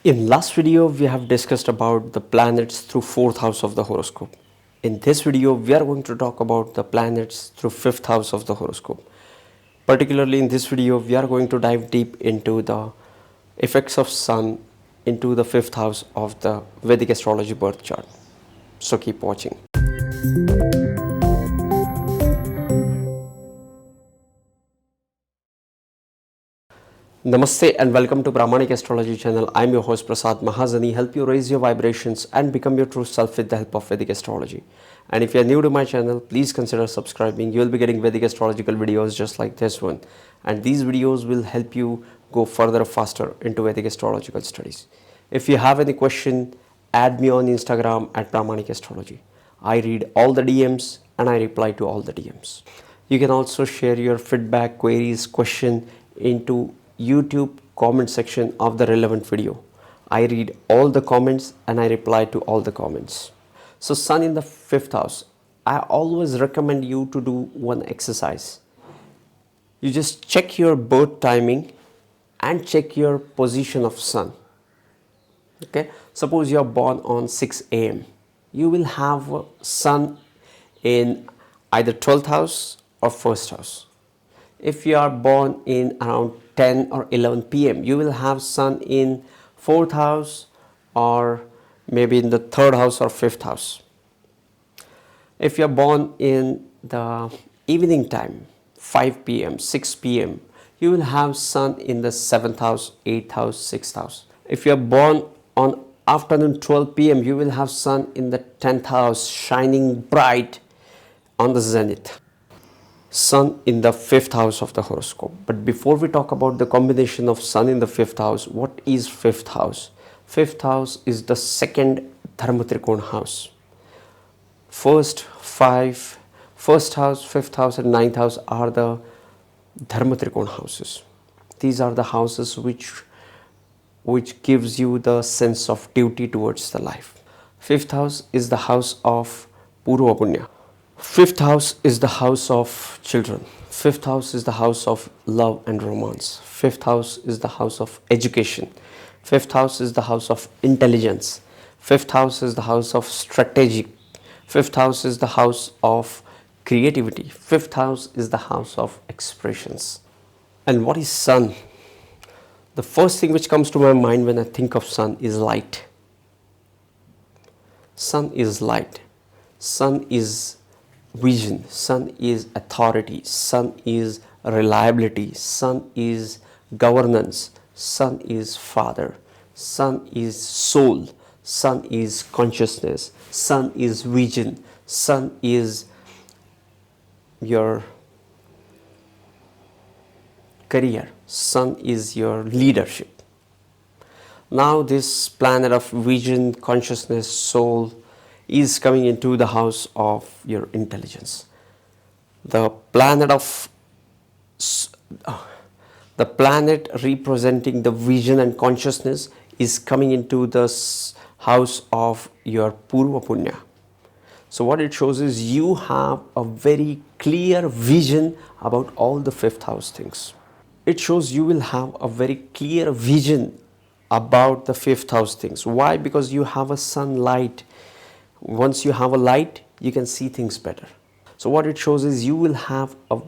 In last video, we have discussed about the planets through 4th house of the horoscope. In this video, we are going to talk about the planets through 5th house of the horoscope. Particularly in this video, we are going to dive deep into the effects of Sun into the 5th house of the Vedic Astrology birth chart. So keep watching. Namaste and welcome to Pramanik Astrology channel. I am your host Prasad Mahazani, help you raise your vibrations and become your true self with the help of Vedic Astrology. And if you are new to my channel, please consider subscribing. You will be getting Vedic Astrological videos just like this one. And these videos will help you go further faster into Vedic Astrological studies. If you have any question, add me on Instagram at Pramanik Astrology. I read all the DMs and I reply to all the DMs. You can also share your feedback, queries, question into YouTube comment section of the relevant video. I read all the comments and I reply to all the comments. So Sun in the 5th house. I always recommend you to do one exercise. You just check your birth timing and check your position of Sun. Okay, suppose you are born on 6 a.m. You will have Sun in either 12th house or 1st house. If you are born in around 10 or 11 p.m. you will have Sun in 4th house or maybe in the 3rd house or 5th house. If you are born in the evening time 5 p.m. 6 p.m. you will have Sun in the 7th house, 8th house, 6th house. If you are born on afternoon 12 p.m. you will have Sun in the 10th house shining bright on the zenith. Sun in the 5th house of the horoscope. But before we talk about the combination of Sun in the 5th house, what is 5th house? 5th house is the second Dharma Trikona house. First house, 5th house and 9th house are the Dharma Trikona houses. These are the houses which gives you the sense of duty towards the life. 5th house is the house of Purva Punya. 5th house is the house of children. 5th house is the house of love and romance. 5th house is the house of education. 5th house is the house of intelligence. 5th house is the house of strategy. 5th house is the house of creativity. 5th house is the house of expressions. And what is Sun? The first thing which comes to my mind when I think of Sun is light. Sun is light. Sun is vision. Sun is authority. Sun is reliability. Sun is governance. Sun is father. Sun is soul. Sun is consciousness. Sun is vision. Sun is your career. Sun is your leadership. Now this planet of vision, consciousness, soul is coming into the house of your intelligence. The planet representing the vision and consciousness is coming into the house of your Purva Punya. So what it shows is you have a very clear vision about all the 5th house things. It shows you will have a very clear vision about the 5th house things. Why? Because you have a sunlight. Once you have a light, you can see things better. So what it shows is you will have a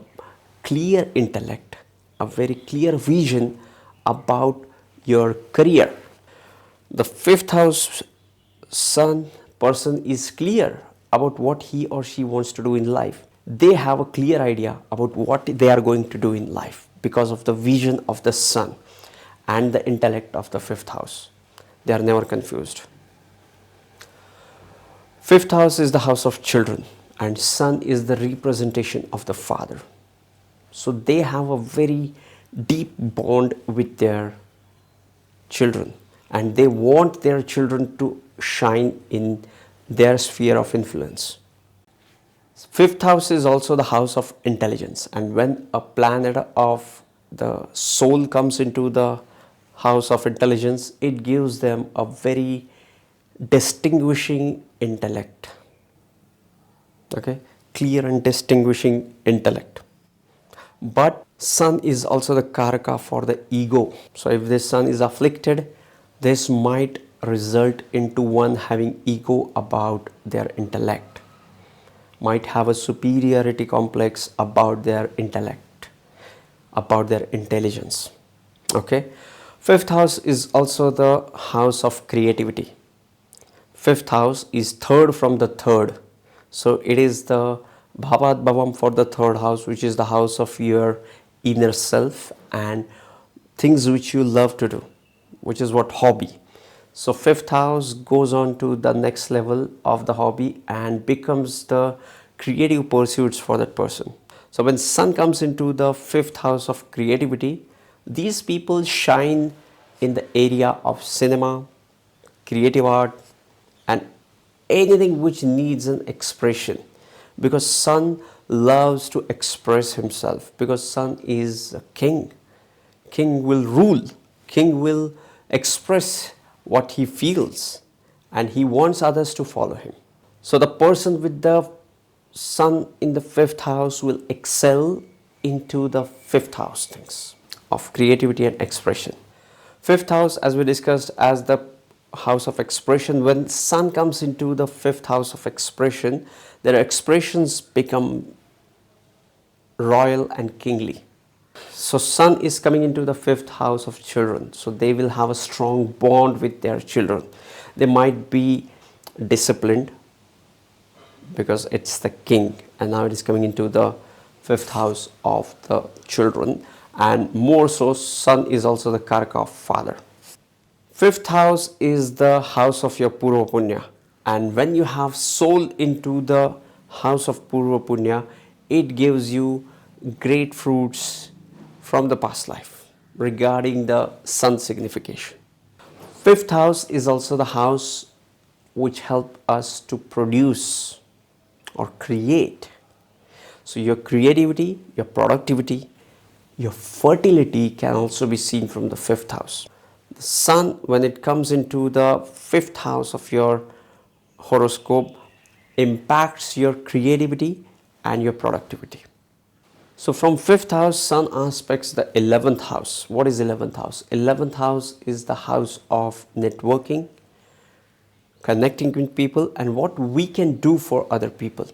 clear intellect, a very clear vision about your career. The 5th house Sun person is clear about what he or she wants to do in life. They have a clear idea about what they are going to do in life because of the vision of the Sun and the intellect of the 5th house. They are never confused. 5th house is the house of children and Sun is the representation of the father. So they have a very deep bond with their children and they want their children to shine in their sphere of influence. 5th house is also the house of intelligence, and when a planet of the soul comes into the house of intelligence, it gives them a very distinguishing intellect. Okay, clear and distinguishing intellect. But Sun is also the karaka for the ego. So if this Sun is afflicted, This might result into one having ego about their intellect, might have a superiority complex about their intellect, about their intelligence. Okay. Fifth house is also the house of creativity. Fifth house is third from the third. So it is the Bhavat Bhavam for the third house, which is the house of your inner self and things which you love to do, which is what hobby. So fifth house goes on to the next level of the hobby and becomes the creative pursuits for that person. So when sun comes into the fifth house of creativity, these people shine in the area of cinema, creative art, and anything which needs an expression, because sun loves to express himself, because sun is a king. King will rule, king will express what he feels, and he wants others to follow him. So the person with the sun in the fifth house will excel into the fifth house things of creativity and expression. Fifth house, as we discussed, as the house of expression. When sun comes into the fifth house of expression, their expressions become royal and kingly. So sun is coming into the fifth house of children, so they will have a strong bond with their children. They might be disciplined because it's the king, and now it is coming into the fifth house of the children, and more so sun is also the karaka of father. Fifth house is the house of your Purva Punya, and when you have soul into the house of Purva Punya, it gives you great fruits from the past life regarding the sun signification. Fifth house is also the house which help us to produce or create. So your creativity, your productivity, your fertility can also be seen from the fifth house. The sun, when it comes into the fifth house of your horoscope, impacts your creativity and your productivity. So from fifth house, sun aspects the 11th house. What is 11th house? 11th house is the house of networking, connecting with people, and what we can do for other people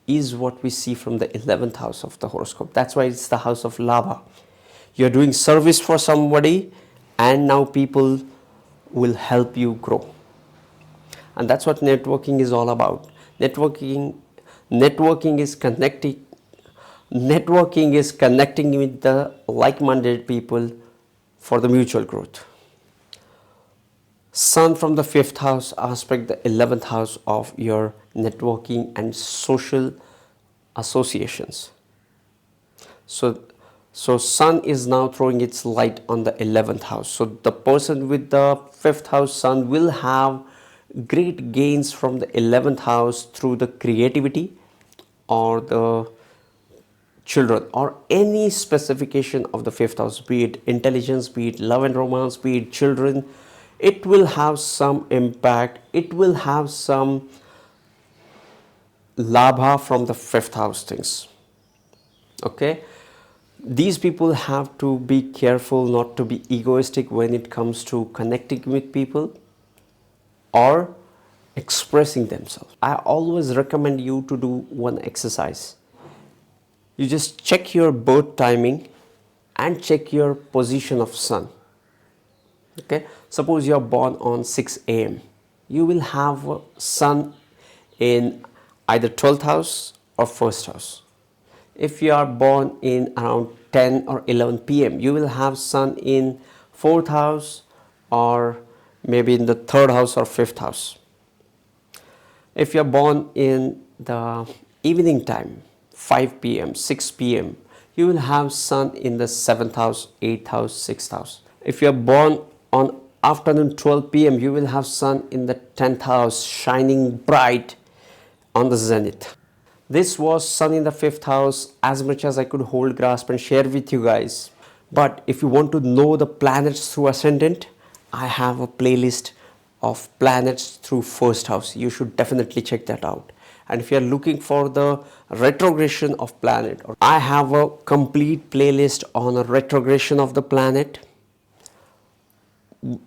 is what we see from the 11th house of the horoscope. That's why it's the house of Labha. You're doing service for somebody, and now people will help you grow. And that's what networking is all about. Networking is connecting with the like-minded people for the mutual growth. Sun from the fifth house aspect the 11th house of your networking and social associations. So sun is now throwing its light on the 11th house. So the person with the fifth house sun will have great gains from the 11th house through the creativity or the children or any specification of the fifth house, be it intelligence, be it love and romance, be it children. It will have some impact. It will have some labha from the fifth house things. Okay. These people have to be careful not to be egoistic when it comes to connecting with people or expressing themselves. I always recommend you to do one exercise. You just check your birth timing and check your position of sun. Okay, suppose you are born on 6 a.m. You will have sun in either 12th house or 1st house. If you are born in around 10 or 11 p.m., you will have sun in 4th house or maybe in the 3rd house or 5th house. If you are born in the evening time, 5 p.m., 6 p.m., you will have sun in the 7th house, 8th house, 6th house. If you are born on afternoon 12 p.m., you will have sun in the 10th house, shining bright on the zenith. This was sun in the 5th house, as much as I could hold, grasp and share with you guys. But if you want to know the planets through ascendant, I have a playlist of planets through 1st house. You should definitely check that out. And if you are looking for the retrogression of planet, I have a complete playlist on a retrogression of the planet,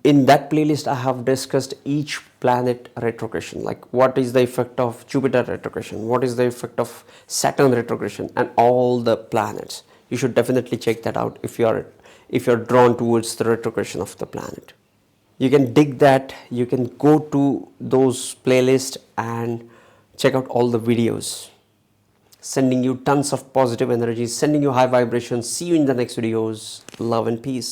In that playlist, I have discussed each planet retrogression, like what is the effect of Jupiter retrogression, what is the effect of Saturn retrogression, and all the planets. You should definitely check that out if you're drawn towards the retrogression of the planet. You can dig that. You can go to those playlists and check out all the videos. Sending you tons of positive energy, sending you high vibrations. See you in the next videos. Love and peace.